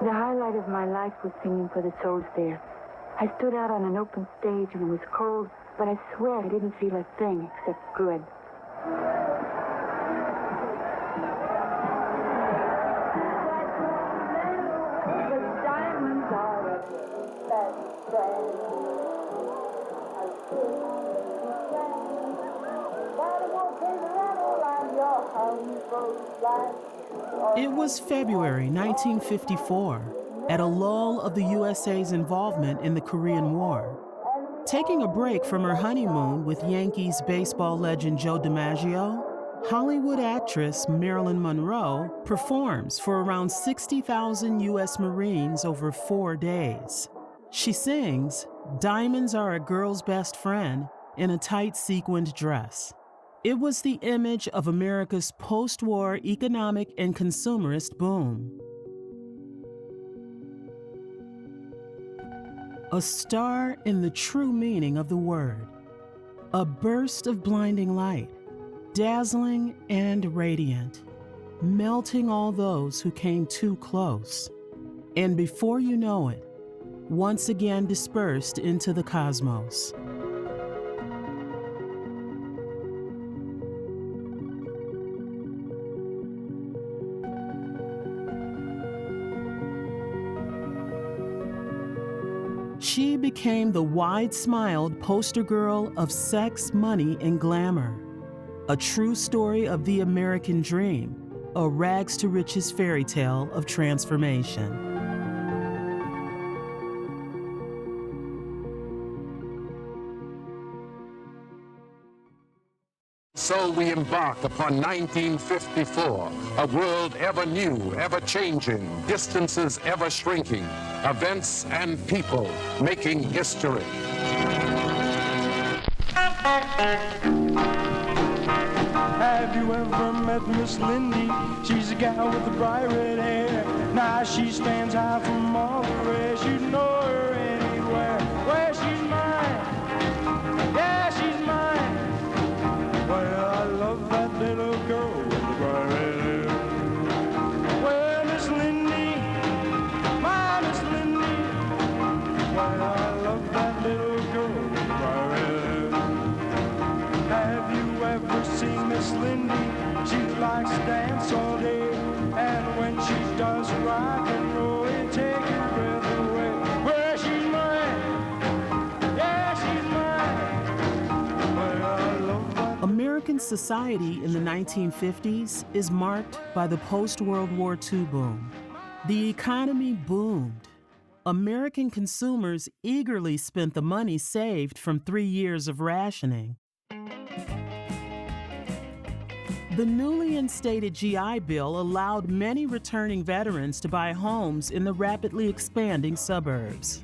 The highlight of my life was singing for the Souls there. I stood out on an open stage and it was cold, but I swear I didn't feel a thing except good. It was February 1954, at a lull of the USA's involvement in the Korean War. Taking a break from her honeymoon with Yankees baseball legend Joe DiMaggio, Hollywood actress Marilyn Monroe performs for around 60,000 U.S. Marines over 4 days. She sings, "Diamonds Are a Girl's Best Friend," in a tight sequined dress. It was the image of America's post-war economic and consumerist boom. A star in the true meaning of the word. A burst of blinding light, dazzling and radiant, melting all those who came too close. And before you know it, once again dispersed into the cosmos. She became the wide-smiled poster girl of sex, money, and glamour. A true story of the American dream, a rags-to-riches fairy tale of transformation. So we embark upon 1954, a world ever new, ever changing, distances ever shrinking, events and people making history. Have you ever met Miss Lindy? She's a gal with the bright red hair. Now she stands out from all the rest. You know her anywhere. Well, she's mine. Yeah, she's mine. Well, I love that little girl with the bright red hair. Well, Miss Lindy, my Miss Lindy. Well, I love that little girl with the bright red hair. Have you ever seen Miss Lindy? She likes to dance all day, and when she does rock and roll, it takes your breath away. Well, she's mine. Yeah, she's mine. Well, I love that. American society in the 1950s is marked by the post-World War II boom. The economy boomed. American consumers eagerly spent the money saved from 3 years of rationing. The newly instated GI Bill allowed many returning veterans to buy homes in the rapidly expanding suburbs.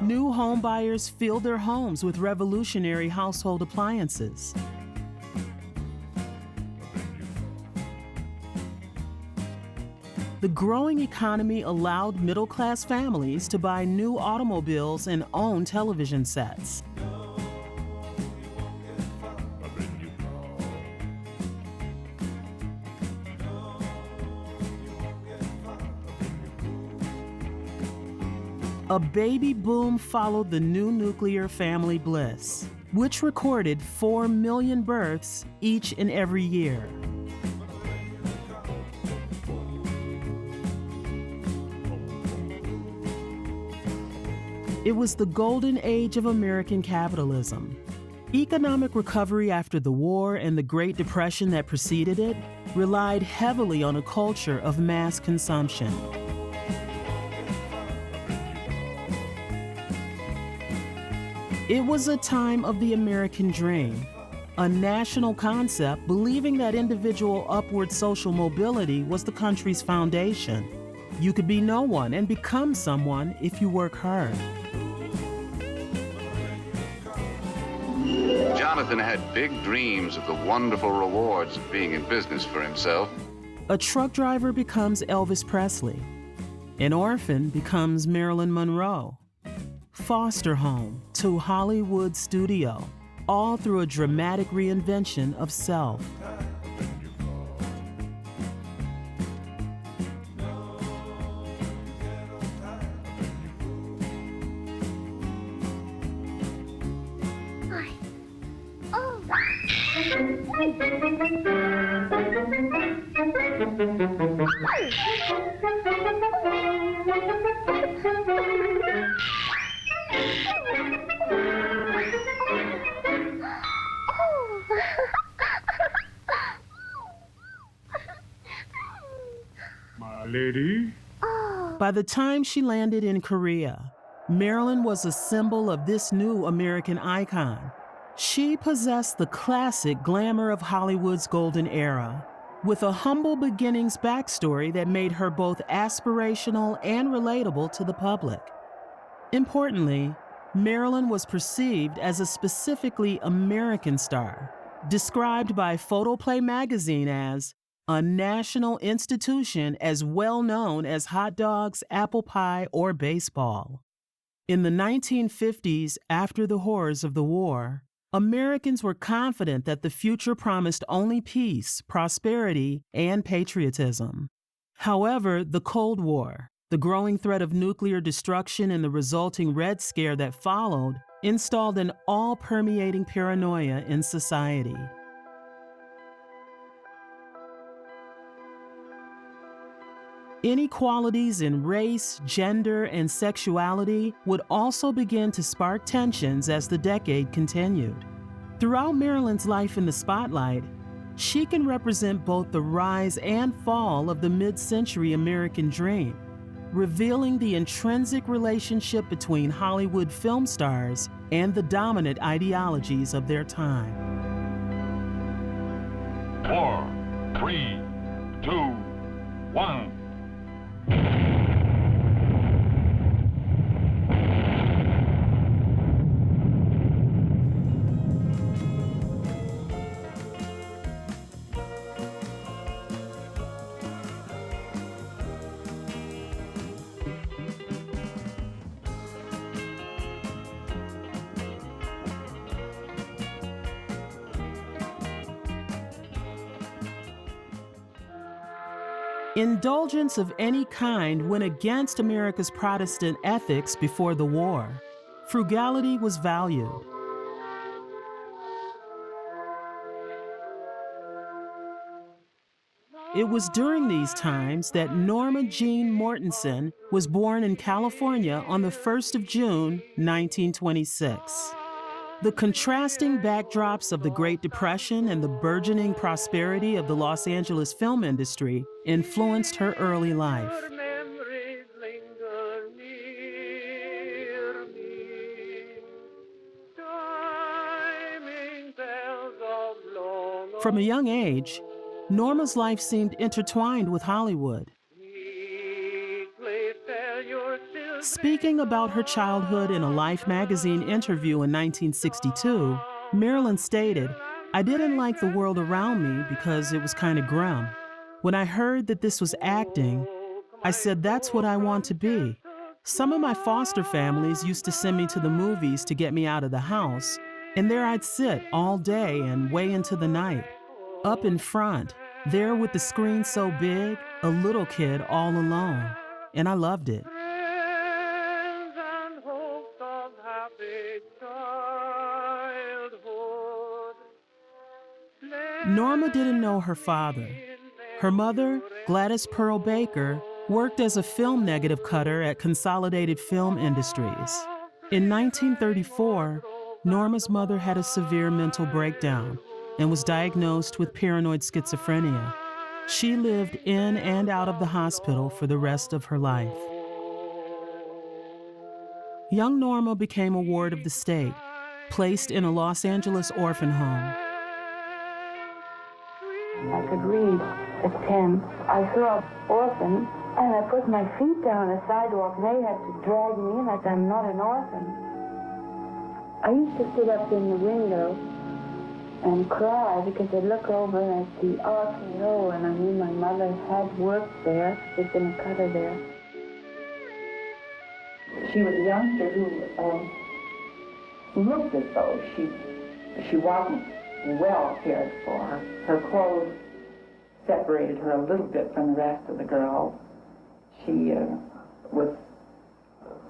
New home buyers filled their homes with revolutionary household appliances. The growing economy allowed middle-class families to buy new automobiles and own television sets. A baby boom followed the new nuclear family bliss, which recorded 4 million births each and every year. It was the golden age of American capitalism. Economic recovery after the war and the Great Depression that preceded it relied heavily on a culture of mass consumption. It was a time of the American dream, a national concept believing that individual upward social mobility was the country's foundation. You could be no one and become someone if you work hard. Jonathan had big dreams of the wonderful rewards of being in business for himself. A truck driver becomes Elvis Presley. An orphan becomes Marilyn Monroe. Foster home to Hollywood studio, all through a dramatic reinvention of self. My lady? By the time she landed in Korea, Marilyn was a symbol of this new American icon. She possessed the classic glamour of Hollywood's golden era, with a humble beginnings backstory that made her both aspirational and relatable to the public. Importantly, Marilyn was perceived as a specifically American star, described by Photoplay magazine as a national institution as well known as hot dogs, apple pie, or baseball. In the 1950s, after the horrors of the war, Americans were confident that the future promised only peace, prosperity, and patriotism. However, the Cold War, the growing threat of nuclear destruction and the resulting Red Scare that followed, installed an all-permeating paranoia in society. Inequalities in race, gender, and sexuality would also begin to spark tensions as the decade continued. Throughout Marilyn's life in the spotlight, she can represent both the rise and fall of the mid-century American dream, revealing the intrinsic relationship between Hollywood film stars and the dominant ideologies of their time. 4, 3, 2, 1. Indulgence of any kind went against America's Protestant ethics before the war. Frugality was valued. It was during these times that Norma Jean Mortensen was born in California on the 1st of June, 1926. The contrasting backdrops of the Great Depression and the burgeoning prosperity of the Los Angeles film industry influenced her early life. From a young age, Norma's life seemed intertwined with Hollywood. Speaking about her childhood in a Life magazine interview in 1962, Marilyn stated, "I didn't like the world around me because it was kind of grim. When I heard that this was acting, I said, that's what I want to be. Some of my foster families used to send me to the movies to get me out of the house, and there I'd sit all day and way into the night. Up in front, there with the screen so big, a little kid all alone. And I loved it." Norma didn't know her father. Her mother, Gladys Pearl Baker, worked as a film negative cutter at Consolidated Film Industries. In 1934, Norma's mother had a severe mental breakdown and was diagnosed with paranoid schizophrenia. She lived in and out of the hospital for the rest of her life. Young Norma became a ward of the state, placed in a Los Angeles orphan home. I could read at 10. I saw orphans, and I put my feet down on the sidewalk, and they had to drag me in like I'm not an orphan. I used to sit up in the window and cry because I'd look over at the RKO, and I knew my mother had worked there. She'd been a cutter there. She was a youngster who looked as though she wasn't well cared for. Her clothes separated her a little bit from the rest of the girls. She was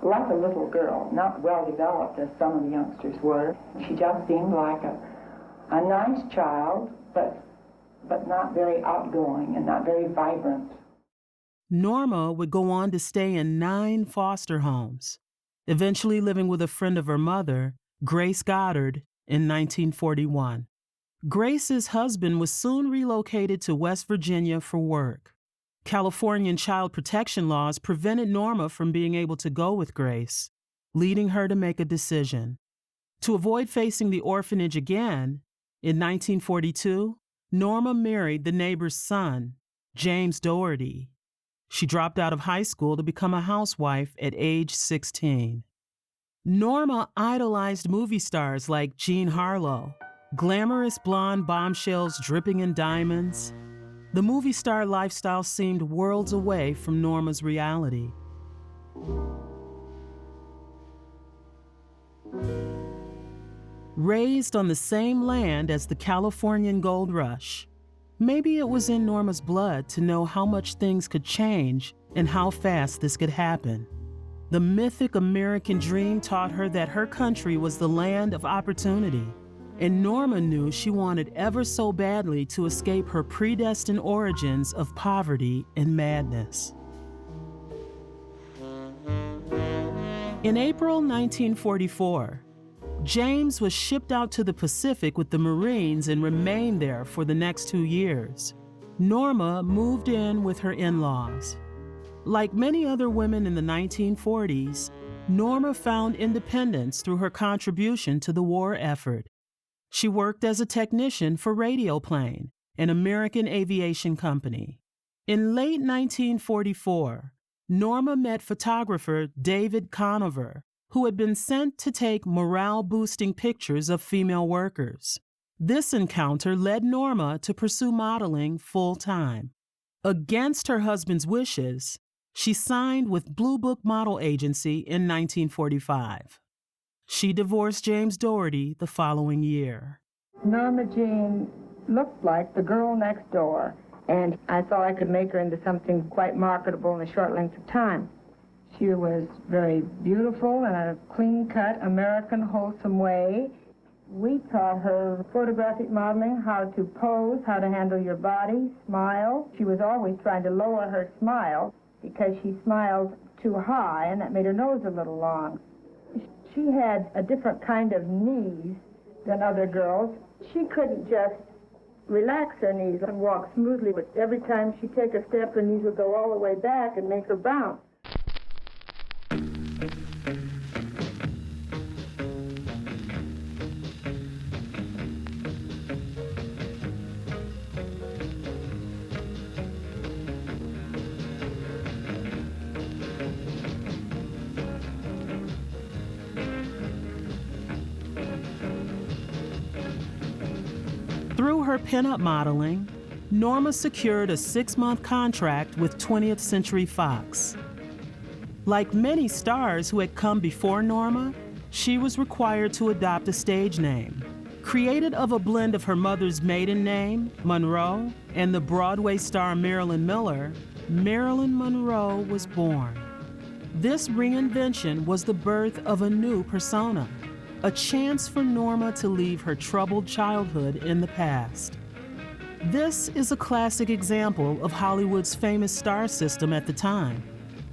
like a little girl, not well developed as some of the youngsters were. She just seemed like a nice nice child, but not very outgoing and not very vibrant. Norma would go on to stay in 9 foster homes, eventually living with a friend of her mother, Grace Goddard, in 1941. Grace's husband was soon relocated to West Virginia for work. Californian child protection laws prevented Norma from being able to go with Grace, leading her to make a decision. To avoid facing the orphanage again, in 1942, Norma married the neighbor's son, James Doherty. She dropped out of high school to become a housewife at age 16. Norma idolized movie stars like Jean Harlow, glamorous blonde bombshells dripping in diamonds. The movie star lifestyle seemed worlds away from Norma's reality. Raised on the same land as the Californian gold rush, maybe it was in Norma's blood to know how much things could change and how fast this could happen. The mythic American dream taught her that her country was the land of opportunity, and Norma knew she wanted ever so badly to escape her predestined origins of poverty and madness. In April 1944, James was shipped out to the Pacific with the Marines and remained there for the next 2 years. Norma moved in with her in-laws. Like many other women in the 1940s, Norma found independence through her contribution to the war effort. She worked as a technician for Radioplane, an American aviation company. In late 1944, Norma met photographer David Conover, who had been sent to take morale-boosting pictures of female workers. This encounter led Norma to pursue modeling full-time. Against her husband's wishes, she signed with Blue Book Model Agency in 1945. She divorced James Doherty the following year. Norma Jean looked like the girl next door, and I thought I could make her into something quite marketable in a short length of time. She was very beautiful in a clean-cut, American, wholesome way. We taught her photographic modeling, how to pose, how to handle your body, smile. She was always trying to lower her smile because she smiled too high, and that made her nose a little long. She had a different kind of knees than other girls. She couldn't just relax her knees and walk smoothly, but every time she'd take a step, her knees would go all the way back and make her bounce. Through her pinup modeling, Norma secured a 6-month contract with 20th Century Fox. Like many stars who had come before Norma, she was required to adopt a stage name. Created of a blend of her mother's maiden name, Monroe, and the Broadway star Marilyn Miller, Marilyn Monroe was born. This reinvention was the birth of a new persona, a chance for Norma to leave her troubled childhood in the past. This is a classic example of Hollywood's famous star system at the time.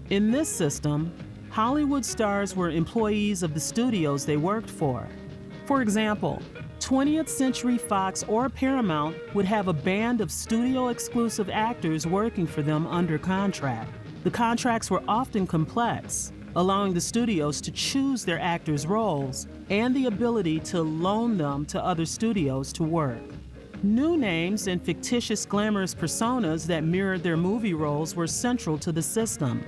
In this system, Hollywood stars were employees of the studios they worked for. For example, 20th Century Fox or Paramount would have a band of studio-exclusive actors working for them under contract. The contracts were often complex, allowing the studios to choose their actors' roles and the ability to loan them to other studios to work. New names and fictitious glamorous personas that mirrored their movie roles were central to the system.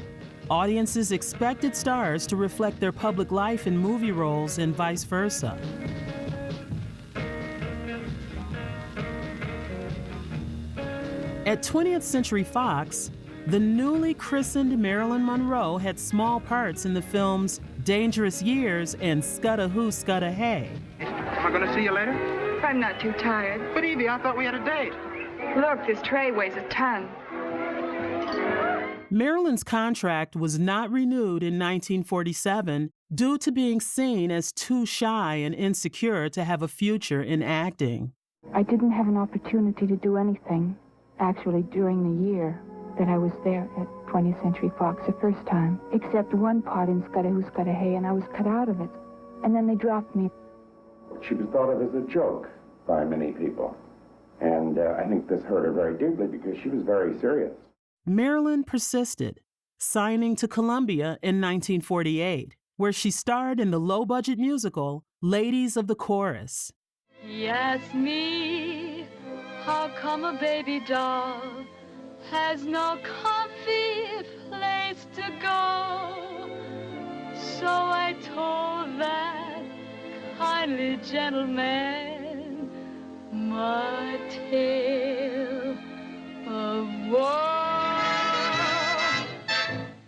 Audiences expected stars to reflect their public life in movie roles and vice versa. At 20th Century Fox, the newly christened Marilyn Monroe had small parts in the films Dangerous Years and Scudda Hoo, Scudda Hey. Am I going to see you later? I'm not too tired. But Evie, I thought we had a date. Look, this tray weighs a ton. Marilyn's contract was not renewed in 1947 due to being seen as too shy and insecure to have a future in acting. I didn't have an opportunity to do anything, actually, during the year that I was there at 20th Century Fox the first time, except one part in Scudda Who Scudda Hey, and I was cut out of it. And then they dropped me. She was thought of as a joke by many people. And I think this hurt her very deeply because she was very serious. Marilyn persisted, signing to Columbia in 1948, where she starred in the low-budget musical Ladies of the Chorus. He asked me, how come a baby doll has no comfy place to go? So I told that kindly gentleman my tale of woe.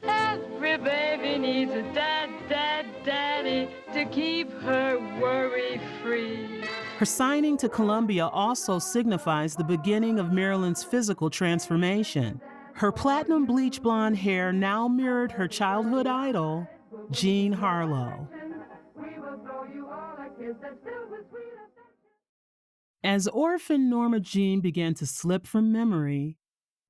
Every baby needs a daddy to keep her worry-free. Her signing to Columbia also signifies the beginning of Marilyn's physical transformation. Her platinum bleach blonde hair now mirrored her childhood idol, Jean Harlow. As orphan Norma Jean began to slip from memory,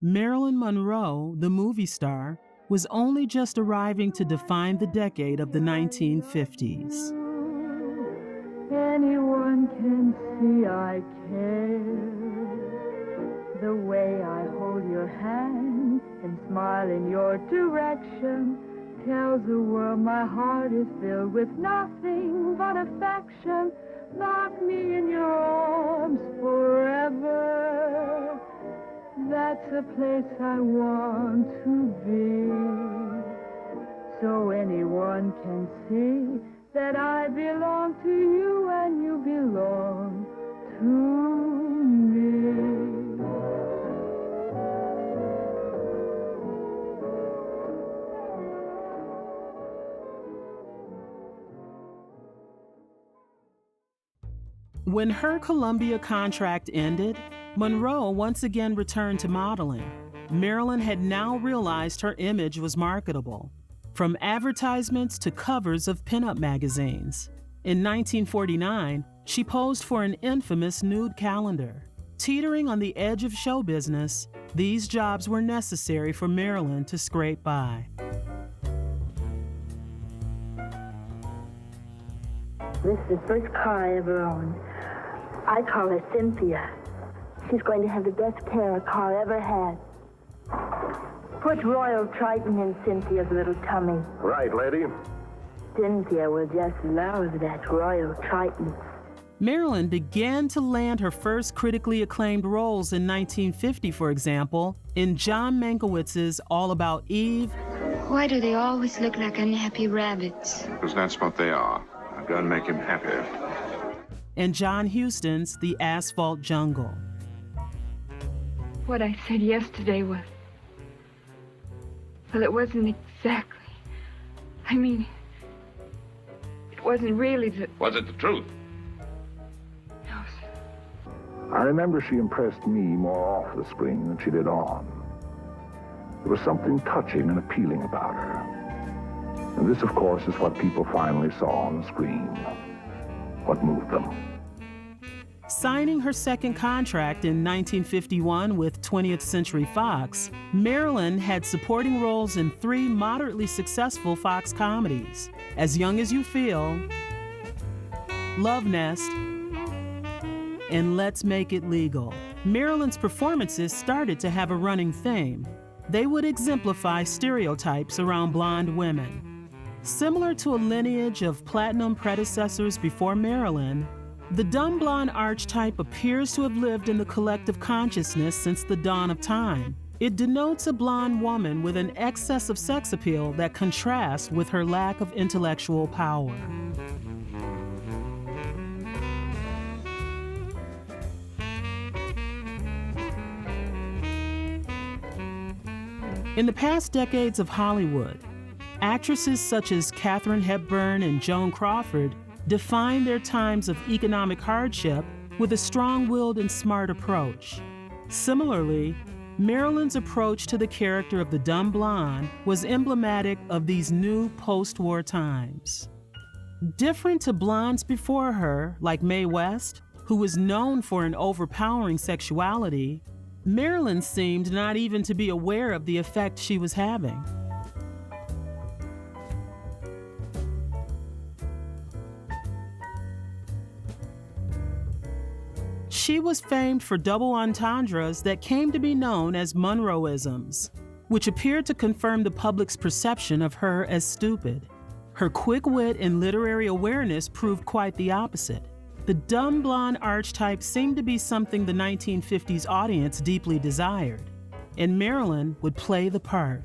Marilyn Monroe, the movie star, was only just arriving to define the decade of the 1950s. Anyone can see I care. The way I hold your hand and smile in your direction tells the world my heart is filled with nothing but affection. Lock me in your arms forever. That's a place I want to be. So anyone can see that I belong to you and you belong to me. When her Columbia contract ended, Monroe once again returned to modeling. Marilyn had now realized her image was marketable, from advertisements to covers of pinup magazines. In 1949, she posed for an infamous nude calendar. Teetering on the edge of show business, these jobs were necessary for Marilyn to scrape by. This is the first car I ever owned. I call her Cynthia. She's going to have the best care a car ever had. Put Royal Triton in Cynthia's little tummy. Right, lady. Cynthia will just love that Royal Triton. Marilyn began to land her first critically acclaimed roles in 1950, for example, in John Mankiewicz's All About Eve. Why do they always look like unhappy rabbits? Because that's what they are. I'm going to make him happier. And John Huston's The Asphalt Jungle. What I said yesterday was... well, it wasn't exactly... I mean... it wasn't really the... Was it the truth? No, sir. I remember she impressed me more off the screen than she did on. There was something touching and appealing about her. And this, of course, is what people finally saw on the screen. What moved them. Signing her second contract in 1951 with 20th Century Fox, Marilyn had supporting roles in 3 moderately successful Fox comedies: As Young as You Feel, Love Nest, and Let's Make It Legal. Marilyn's performances started to have a running theme. They would exemplify stereotypes around blonde women. Similar to a lineage of platinum predecessors before Marilyn, the dumb blonde archetype appears to have lived in the collective consciousness since the dawn of time. It denotes a blonde woman with an excess of sex appeal that contrasts with her lack of intellectual power. In the past decades of Hollywood, actresses such as Katharine Hepburn and Joan Crawford defined their times of economic hardship with a strong-willed and smart approach. Similarly, Marilyn's approach to the character of the dumb blonde was emblematic of these new post-war times. Different to blondes before her, like Mae West, who was known for an overpowering sexuality, Marilyn seemed not even to be aware of the effect she was having. She was famed for double entendres that came to be known as Monroeisms, which appeared to confirm the public's perception of her as stupid. Her quick wit and literary awareness proved quite the opposite. The dumb blonde archetype seemed to be something the 1950s audience deeply desired, and Marilyn would play the part.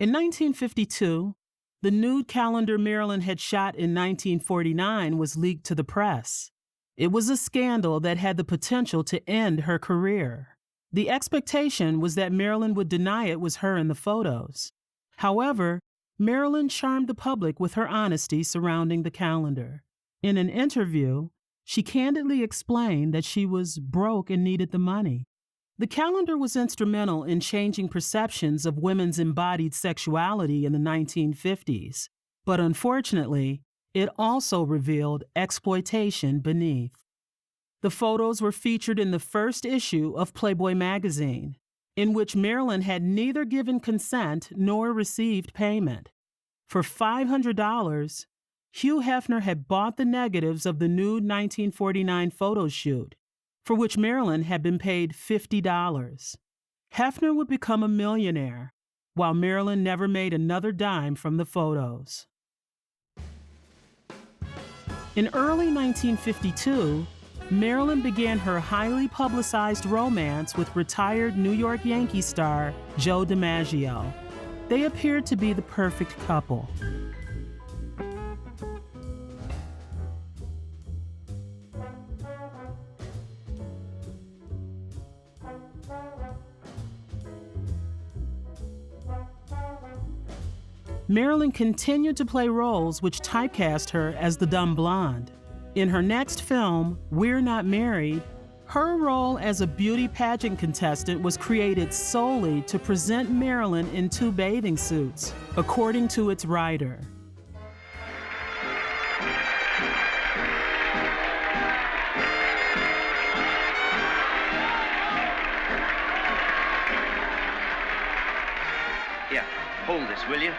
In 1952, the nude calendar Marilyn had shot in 1949 was leaked to the press. It was a scandal that had the potential to end her career. The expectation was that Marilyn would deny it was her in the photos. However, Marilyn charmed the public with her honesty surrounding the calendar. In an interview, she candidly explained that she was broke and needed the money. The calendar was instrumental in changing perceptions of women's embodied sexuality in the 1950s, but unfortunately, it also revealed exploitation beneath. The photos were featured in the first issue of Playboy magazine, in which Marilyn had neither given consent nor received payment. For $500, Hugh Hefner had bought the negatives of the nude 1949 photo shoot, for which Marilyn had been paid $50. Hefner would become a millionaire, while Marilyn never made another dime from the photos. In early 1952, Marilyn began her highly publicized romance with retired New York Yankee star Joe DiMaggio. They appeared to be the perfect couple. Marilyn continued to play roles which typecast her as the dumb blonde. In her next film, We're Not Married, her role as a beauty pageant contestant was created solely to present Marilyn in 2 bathing suits, according to its writer. Yeah, hold this, will you?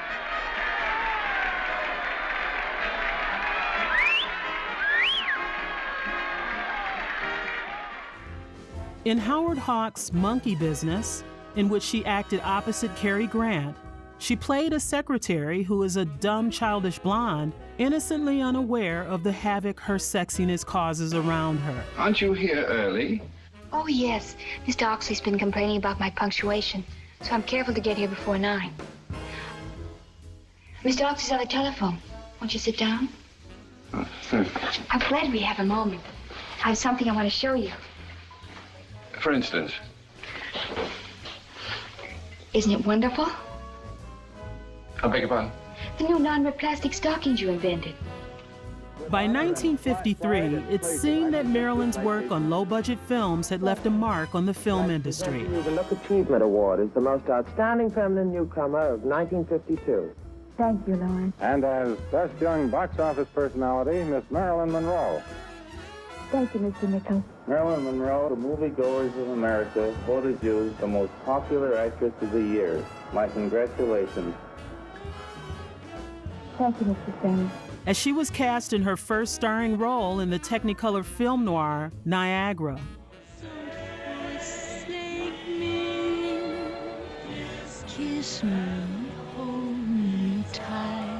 In Howard Hawks' Monkey Business, in which she acted opposite Cary Grant, she played a secretary who is a dumb, childish blonde, innocently unaware of the havoc her sexiness causes around her. Aren't you here early? Oh, yes. Mr. Oxley's been complaining about my punctuation, so I'm careful to get here before 9. Mr. Oxley's on the telephone. Won't you sit down? I'm glad we have a moment. I have something I want to show you. For instance? Isn't it wonderful? I beg your pardon? The new non-rip plastic stockings you invented. By 1953, it seemed that Marilyn's work on low-budget films had left a mark on the film industry. The Look Achievement Award is the most outstanding feminine newcomer of 1952. Thank you, Lawrence. And as Best Young Box Office Personality, Miss Marilyn Monroe. Thank you, Mr. Nichols. Marilyn Monroe, the moviegoers of America, voted you the most popular actress of the year. My congratulations. Thank you, Mr. Sims. As she was cast in her first starring role in the Technicolor film noir, Niagara. Kiss me, hold me tight.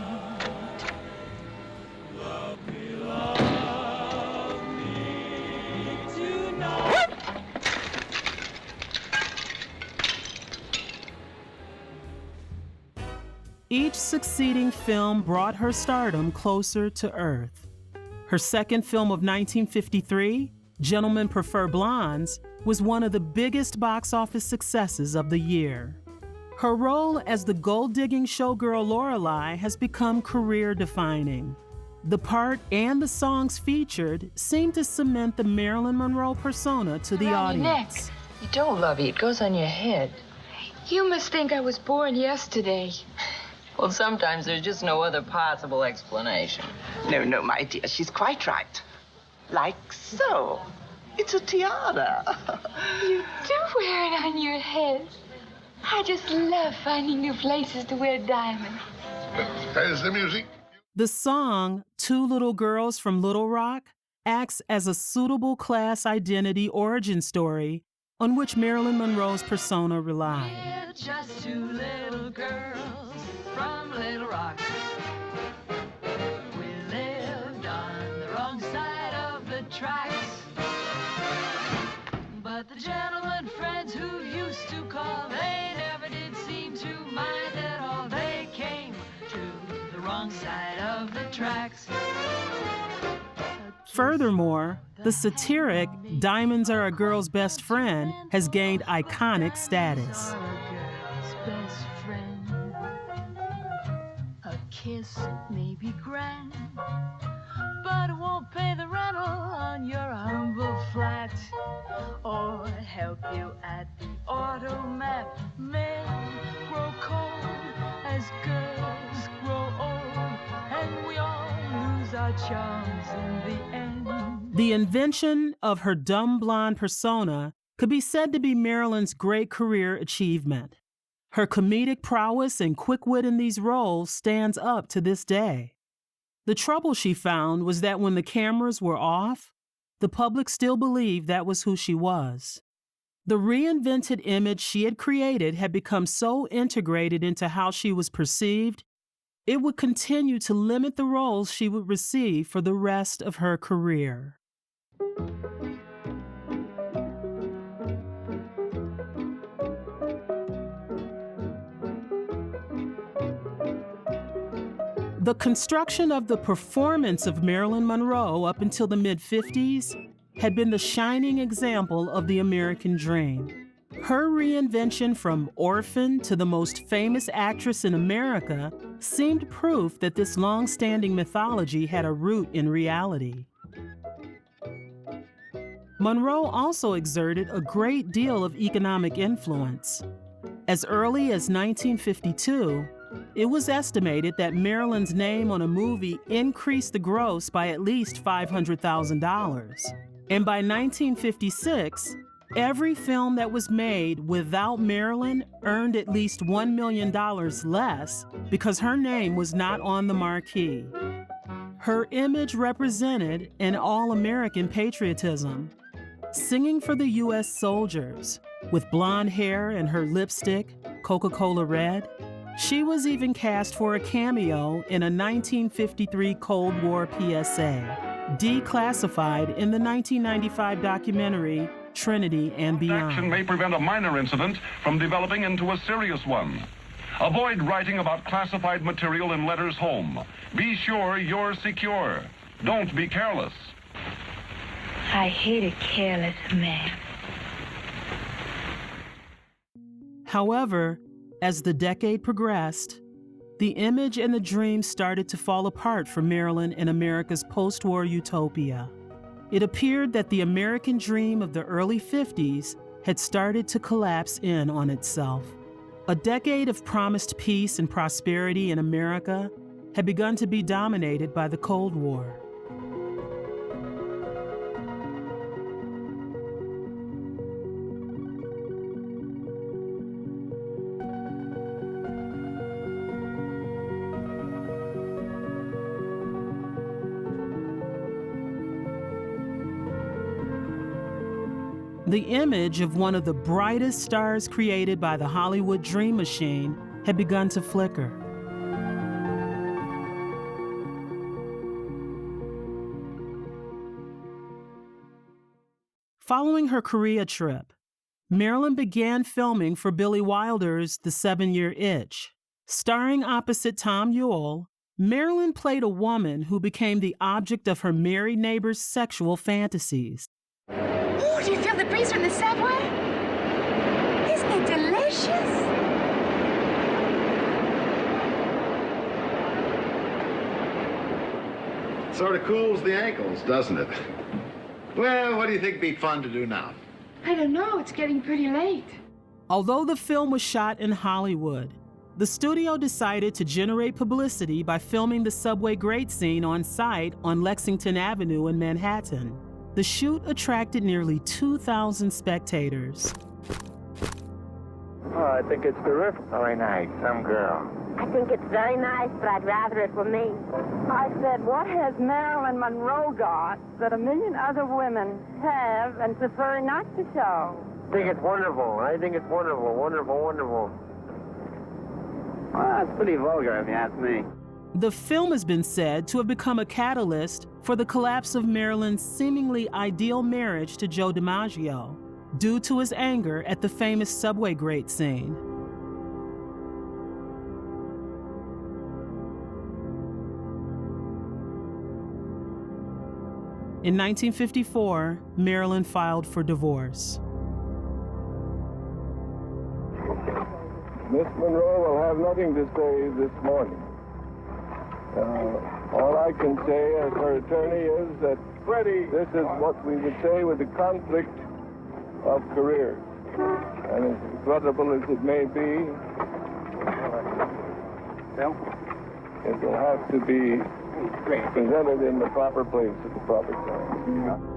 Each succeeding film brought her stardom closer to earth. Her second film of 1953, Gentlemen Prefer Blondes, was one of the biggest box office successes of the year. Her role as the gold-digging showgirl Lorelei has become career-defining. The part and the songs featured seem to cement the Marilyn Monroe persona to the Around your audience. neck. You don't, lovey. It goes on your head. You must think I was born yesterday. Well, sometimes there's just no other possible explanation. No, my dear, she's quite right. Like so. It's a tiara. You do wear it on your head. I just love finding new places to wear diamonds. There's the music. The song, Two Little Girls from Little Rock, acts as a suitable class identity origin story on which Marilyn Monroe's persona relied. We're just two little girls from Little Rock. We lived on the wrong side of the tracks. But the gentlemen friends who used to call, they never did seem to mind at all. They came to the wrong side of the tracks. Furthermore, the satiric Diamonds Are a Girl's Best Friend has gained iconic status. Best friend. A kiss may be grand, but it won't pay the rental on your humble flat or help you at the automat. Men grow cold as girls grow old, and we all lose our charms in the end. The invention of her dumb blonde persona could be said to be Marilyn's great career achievement. Her comedic prowess and quick wit in these roles stands up to this day. The trouble she found was that when the cameras were off, the public still believed that was who she was. The reinvented image she had created had become so integrated into how she was perceived, it would continue to limit the roles she would receive for the rest of her career. The construction of the performance of Marilyn Monroe up until the mid-50s had been the shining example of the American dream. Her reinvention from orphan to the most famous actress in America seemed proof that this long-standing mythology had a root in reality. Monroe also exerted a great deal of economic influence. As early as 1952, it was estimated that Marilyn's name on a movie increased the gross by at least $500,000. And by 1956, every film that was made without Marilyn earned at least $1 million less because her name was not on the marquee. Her image represented an all-American patriotism, singing for the U.S. soldiers with blonde hair and her lipstick, Coca-Cola Red. She was even cast for a cameo in a 1953 Cold War PSA, declassified in the 1995 documentary Trinity and Beyond. Action may prevent a minor incident from developing into a serious one. Avoid writing about classified material in letters home. Be sure you're secure. Don't be careless. I hate a careless man. However, as the decade progressed, the image and the dream started to fall apart for Marilyn in America's post-war utopia. It appeared that the American dream of the early 50s had started to collapse in on itself. A decade of promised peace and prosperity in America had begun to be dominated by the Cold War. The image of one of the brightest stars created by the Hollywood dream machine had begun to flicker. Following her Korea trip, Marilyn began filming for Billy Wilder's The 7-Year Itch. Starring opposite Tom Ewell, Marilyn played a woman who became the object of her married neighbor's sexual fantasies. Ooh, do you feel the breeze from the subway? Isn't it delicious? Sort of cools the ankles, doesn't it? Well, what do you think would be fun to do now? I don't know. It's getting pretty late. Although the film was shot in Hollywood, The studio decided to generate publicity by filming the subway grate scene on site on Lexington Avenue in Manhattan. The shoot attracted nearly 2,000 spectators. Oh, I think it's terrific. Very nice. Some girl. I think it's very nice, but I'd rather it were me. I said, what has Marilyn Monroe got that a million other women have and prefer not to show? I think it's wonderful. I think it's wonderful, wonderful, wonderful. Well, it's pretty vulgar, if you ask me. The film has been said to have become a catalyst for the collapse of Marilyn's seemingly ideal marriage to Joe DiMaggio, due to his anger at the famous subway grate scene. In 1954, Marilyn filed for divorce. Miss Monroe will have nothing to say this morning. All I can say as her attorney is that this is what we would say with the conflict of careers. And as regrettable as it may be, it will have to be presented in the proper place at the proper time.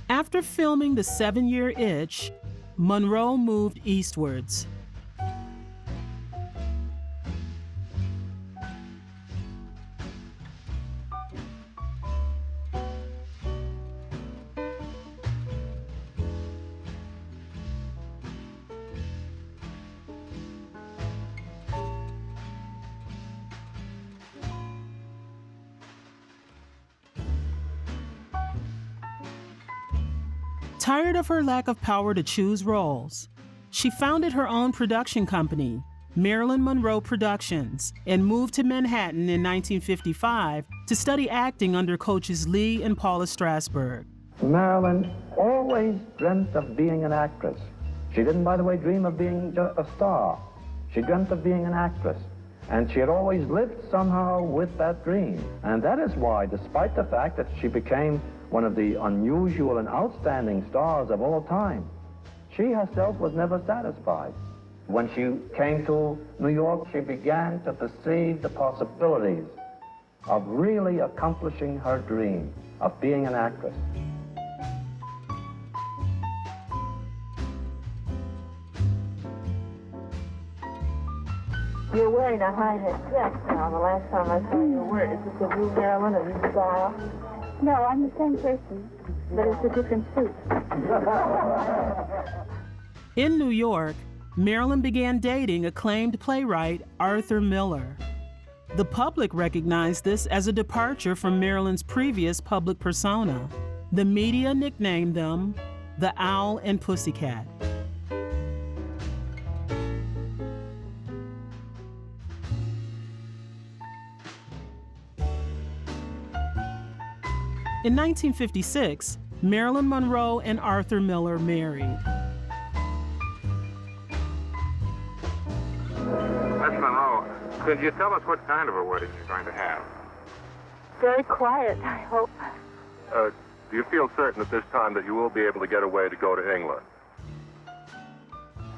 After filming The 7-Year Itch, Monroe moved eastwards. Tired of her lack of power to choose roles, she founded her own production company, Marilyn Monroe Productions, and moved to Manhattan in 1955 to study acting under coaches Lee and Paula Strasberg. Marilyn always dreamt of being an actress. She didn't, by the way, dream of being a star. She dreamt of being an actress. And she had always lived somehow with that dream. And that is why, despite the fact that she became one of the unusual and outstanding stars of all time, she herself was never satisfied. When she came to New York, she began to perceive the possibilities of really accomplishing her dream of being an actress. You're wearing a high-hat dress now. The last time I saw you wear it, is this a new Marilyn, a new style? No, I'm the same person, but it's a different suit. In New York, Marilyn began dating acclaimed playwright Arthur Miller. The public recognized this as a departure from Marilyn's previous public persona. The media nicknamed them the Owl and Pussycat. In 1956, Marilyn Monroe and Arthur Miller married. Miss Monroe, could you tell us what kind of a wedding you're going to have? Very quiet, I hope. Do you feel certain at this time that you will be able to get away to go to England?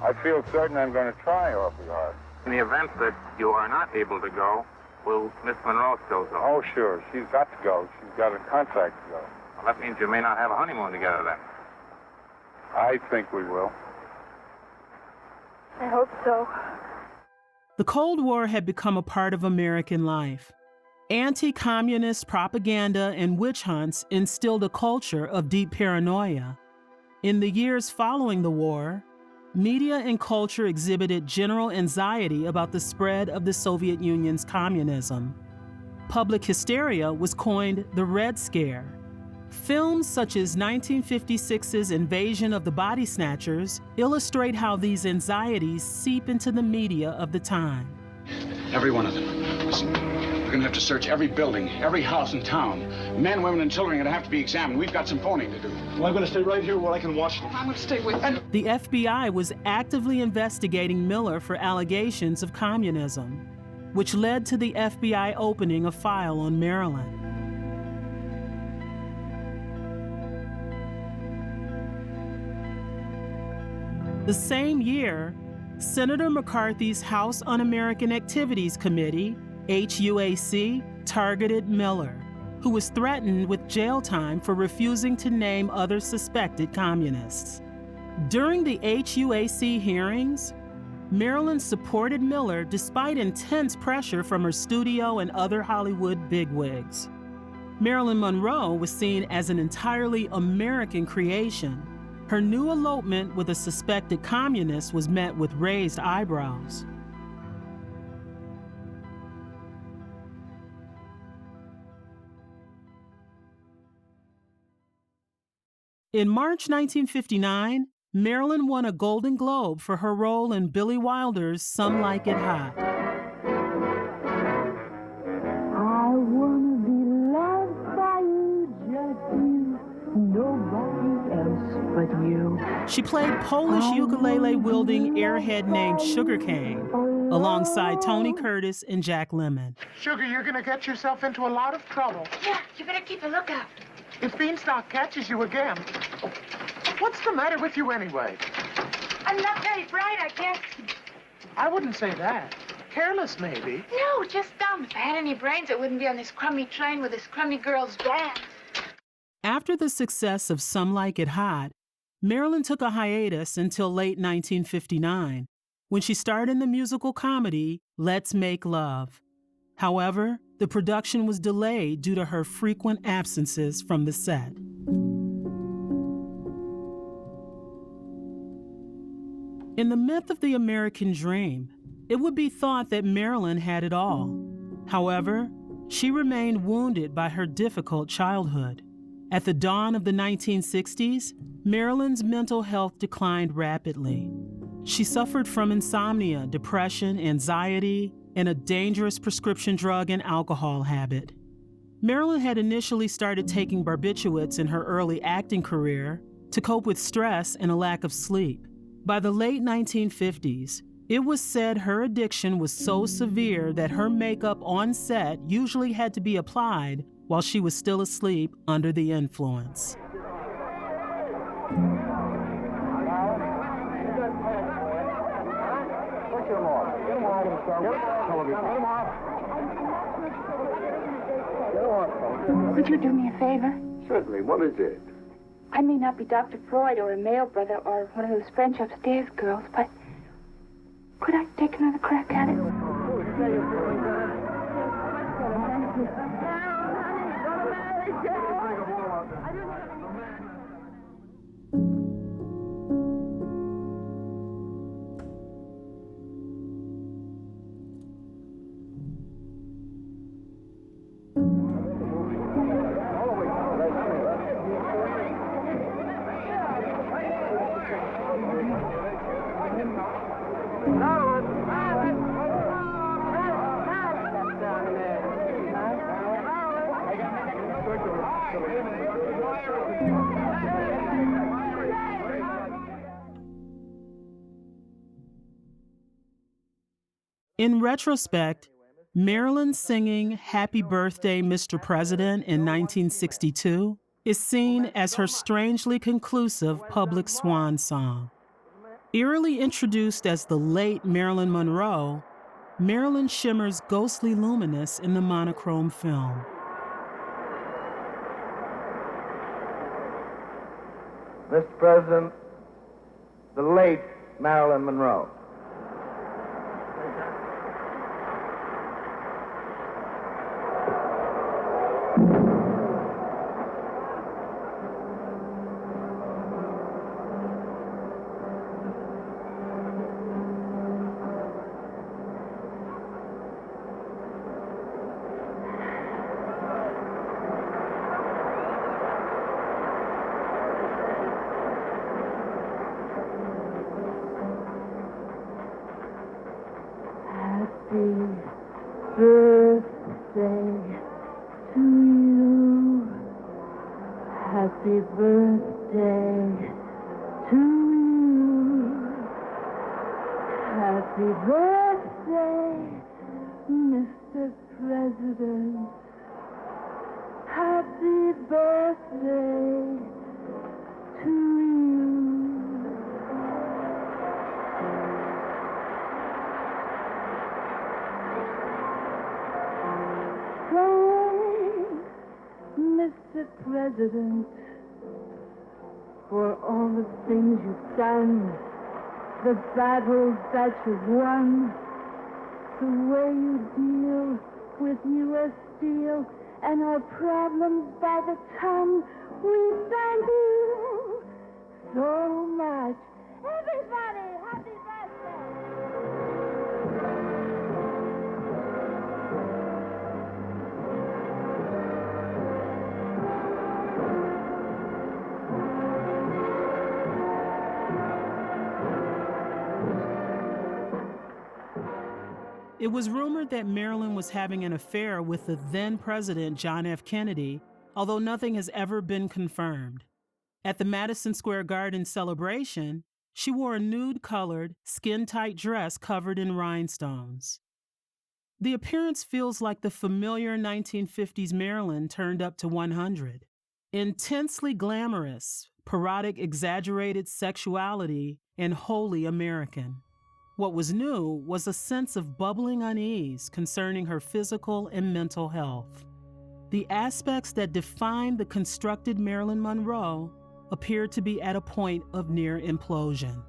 I feel certain I'm going to try awfully hard. In the event that you are not able to go, will Miss Monroe still go? Oh, sure. She's got to go. She's got a contract to go. Well, that means you may not have a honeymoon together then. I think we will. I hope so. The Cold War had become a part of American life. Anti-communist propaganda and witch hunts instilled a culture of deep paranoia. In the years following the war, media and culture exhibited general anxiety about the spread of the Soviet Union's communism. Public hysteria was coined the Red Scare. Films such as 1956's Invasion of the Body Snatchers illustrate how these anxieties seep into the media of the time. Every one of them. Listen, we're going to have to search every building, every house in town. Men, women, and children are going to have to be examined. We've got some phoning to do. Well, I'm going to stay right here where I can watch them. I'm going to stay with you. The FBI was actively investigating Miller for allegations of communism, which led to the FBI opening a file on Marilyn. The same year, Senator McCarthy's House Un-American Activities Committee, HUAC, targeted Miller, who was threatened with jail time for refusing to name other suspected communists. During the HUAC hearings, Marilyn supported Miller despite intense pressure from her studio and other Hollywood bigwigs. Marilyn Monroe was seen as an entirely American creation. Her new elopement with a suspected communist was met with raised eyebrows. In March 1959, Marilyn won a Golden Globe for her role in Billy Wilder's Some Like It Hot. I wanna be loved by you, just you, nobody else but you. She played Polish ukulele-wielding airhead named Sugarcane, alongside Tony Curtis and Jack Lemmon. Sugar, you're gonna get yourself into a lot of trouble. Yeah, you better keep a lookout. If Beanstalk catches you again, what's the matter with you anyway? I'm not very bright, I guess. I wouldn't say that. Careless, maybe. No, just dumb. If I had any brains, I wouldn't be on this crummy train with this crummy girl's band. After the success of Some Like It Hot, Marilyn took a hiatus until late 1959, when she starred in the musical comedy Let's Make Love. However, the production was delayed due to her frequent absences from the set. In the myth of the American dream, it would be thought that Marilyn had it all. However, she remained wounded by her difficult childhood. At the dawn of the 1960s, Marilyn's mental health declined rapidly. She suffered from insomnia, depression, anxiety, and a dangerous prescription drug and alcohol habit. Marilyn had initially started taking barbiturates in her early acting career to cope with stress and a lack of sleep. By the late 1950s, it was said her addiction was so severe that her makeup on set usually had to be applied while she was still asleep under the influence. Would you do me a favor? Certainly. What is it? I may not be Dr. Freud or a male brother or one of those French upstairs girls, but could I take another crack at it? In retrospect, Marilyn singing Happy Birthday, Mr. President in 1962 is seen as her strangely conclusive public swan song. Eerily introduced as the late Marilyn Monroe, Marilyn shimmers ghostly luminous in the monochrome film. Mr. President, the late Marilyn Monroe. birthday to you. Happy birthday to you. Happy birthday, Mr. President. Happy birthday to you. Thanks, Mr. President, for all the things you've done, the battles that you've won, the way you deal with U.S. Steel and our problems by the ton. We thank you so much. Everybody, happy It was rumored that Marilyn was having an affair with the then president John F. Kennedy, although nothing has ever been confirmed. At the Madison Square Garden celebration, she wore a nude-colored, skin-tight dress covered in rhinestones. The appearance feels like the familiar 1950s Marilyn turned up to 100. Intensely glamorous, parodic, exaggerated sexuality, and wholly American. What was new was a sense of bubbling unease concerning her physical and mental health. The aspects that defined the constructed Marilyn Monroe appeared to be at a point of near implosion.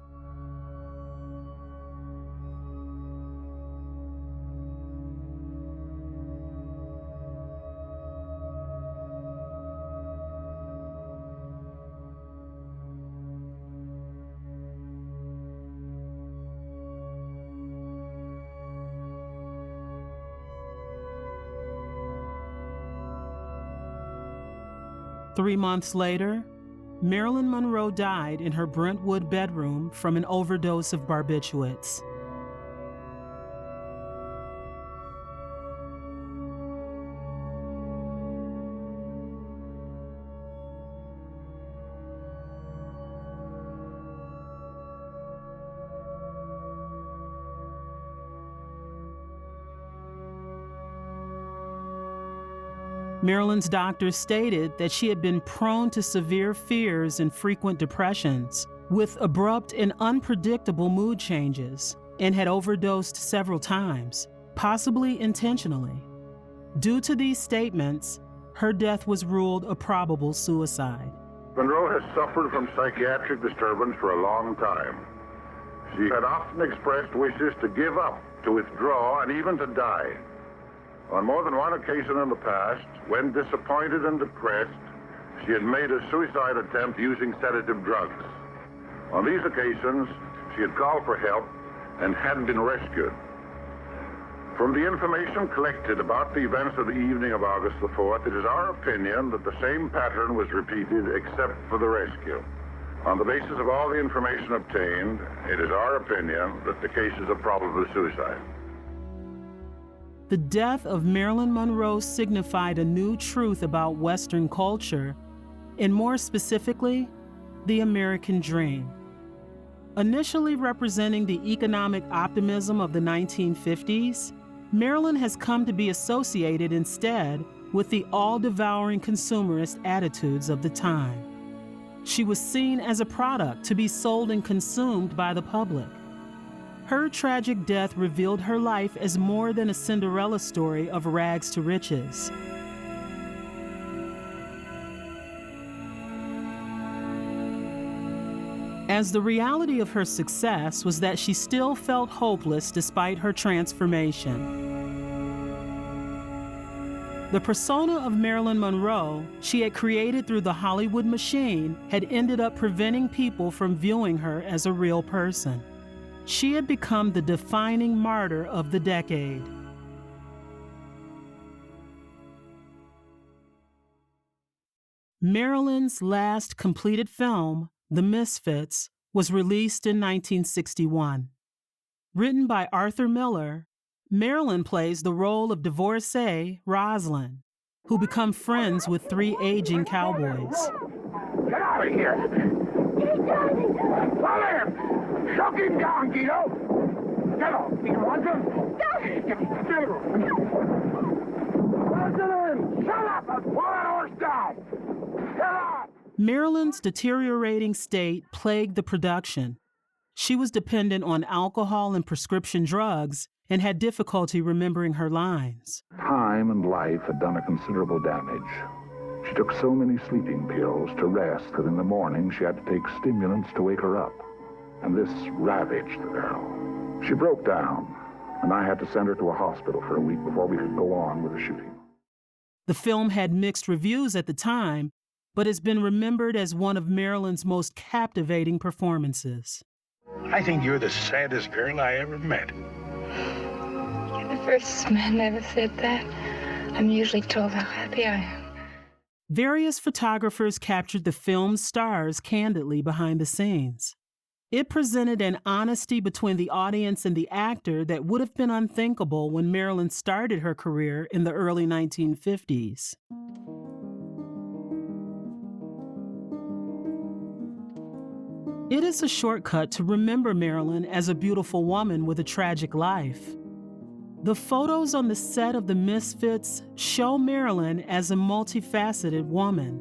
Three months later, Marilyn Monroe died in her Brentwood bedroom from an overdose of barbiturates. Marilyn's doctors stated that she had been prone to severe fears and frequent depressions, with abrupt and unpredictable mood changes, and had overdosed several times, possibly intentionally. Due to these statements, her death was ruled a probable suicide. Monroe has suffered from psychiatric disturbance for a long time. She had often expressed wishes to give up, to withdraw, and even to die. On more than one occasion in the past, when disappointed and depressed, she had made a suicide attempt using sedative drugs. On these occasions, she had called for help and had been rescued. From the information collected about the events of the evening of August the 4th, it is our opinion that the same pattern was repeated except for the rescue. On the basis of all the information obtained, it is our opinion that the case is a probable suicide. The death of Marilyn Monroe signified a new truth about Western culture, and more specifically, the American dream. Initially representing the economic optimism of the 1950s, Marilyn has come to be associated instead with the all-devouring consumerist attitudes of the time. She was seen as a product to be sold and consumed by the public. Her tragic death revealed her life as more than a Cinderella story of rags to riches. As the reality of her success was that she still felt hopeless despite her transformation. The persona of Marilyn Monroe she had created through the Hollywood machine had ended up preventing people from viewing her as a real person. She had become the defining martyr of the decade. Marilyn's last completed film, The Misfits, was released in 1961. Written by Arthur Miller, Marilyn plays the role of divorcee Rosalind, who become friends with three aging cowboys. Get out of here! Follow him! Shock him down, Guido! Get off! You want him? Rosalind! Shut up and pull that horse down! Get up! Marilyn's deteriorating state plagued the production. She was dependent on alcohol and prescription drugs and had difficulty remembering her lines. Time and life had done her considerable damage. She took so many sleeping pills to rest that in the morning she had to take stimulants to wake her up. And this ravaged the girl. She broke down, and I had to send her to a hospital for a week before we could go on with the shooting. The film had mixed reviews at the time, but has been remembered as one of Marilyn's most captivating performances. I think you're the saddest girl I ever met. You're the first man ever said that. I'm usually told how happy I am. Various photographers captured the film's stars candidly behind the scenes. It presented an honesty between the audience and the actor that would have been unthinkable when Marilyn started her career in the early 1950s. It is a shortcut to remember Marilyn as a beautiful woman with a tragic life. The photos on the set of The Misfits show Marilyn as a multifaceted woman,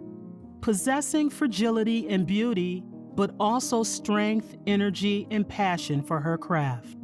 possessing fragility and beauty, but also strength, energy, and passion for her craft.